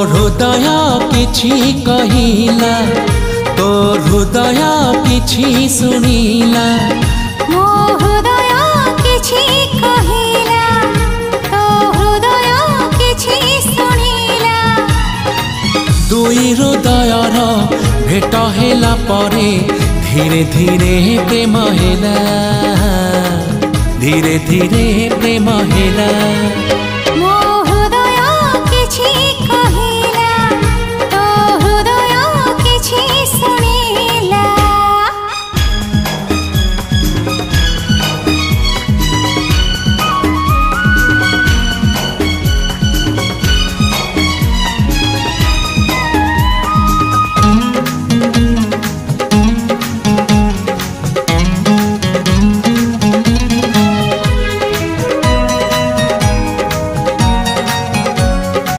हृदय किछि कहिला, तो हृदय किछि सुनिला। मो हृदय किछि कहिला, तो हृदय किछि सुनिला। दुई हृदयर भेट हेला परे धीरे धीरे प्रेम हेला, धीरे धीरे प्रेम हेला।